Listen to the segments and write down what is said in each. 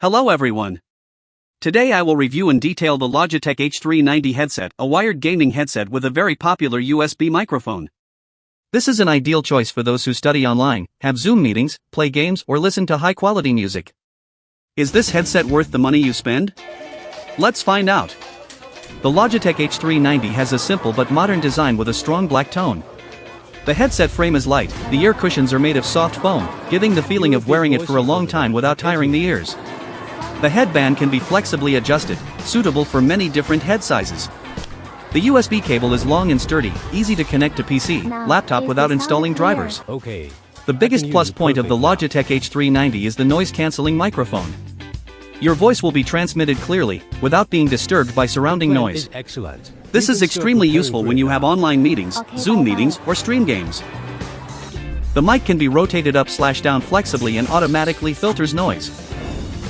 Hello everyone. Today I will review in detail the Logitech H390 headset, a wired gaming headset with a very popular USB microphone. This is an ideal choice for those who study online, have Zoom meetings, play games, or listen to high-quality music. Is this headset worth the money you spend? Let's find out. The Logitech H390 has a simple but modern design with a strong black tone. The headset frame is light, the ear cushions are made of soft foam, giving the feeling of wearing it for a long time without tiring the ears. The headband can be flexibly adjusted, suitable for many different head sizes. The USB cable is long and sturdy, easy to connect to PC, laptop without installing drivers. The biggest plus point of the Logitech H390 is the noise-canceling microphone. Your voice will be transmitted clearly, without being disturbed by surrounding noise. This is extremely useful when you have online meetings, Zoom meetings, or stream games. The mic can be rotated up/down flexibly and automatically filters noise.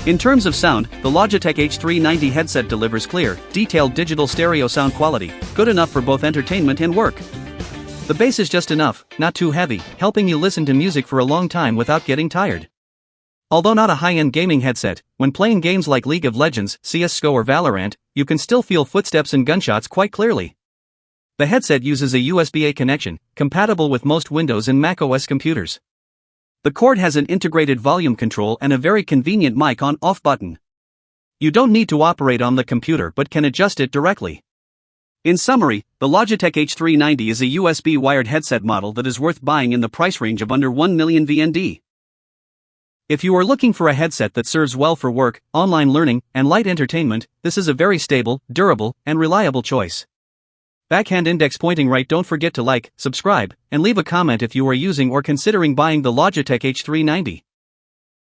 In terms of sound, the Logitech H390 headset delivers clear, detailed digital stereo sound quality, good enough for both entertainment and work. The bass is just enough, not too heavy, helping you listen to music for a long time without getting tired. Although not a high-end gaming headset, when playing games like League of Legends, CS:GO or Valorant, you can still feel footsteps and gunshots quite clearly. The headset uses a USB-A connection, compatible with most Windows and Mac OS computers. The cord has an integrated volume control and a very convenient mic on/off button. You don't need to operate on the computer but can adjust it directly. In summary, the Logitech H390 is a USB wired headset model that is worth buying in the price range of under 1 million VND. If you are looking for a headset that serves well for work, online learning, and light entertainment, this is a very stable, durable, and reliable choice. Backhand index pointing right. Don't forget to like, subscribe, and leave a comment if you are using or considering buying the Logitech H390.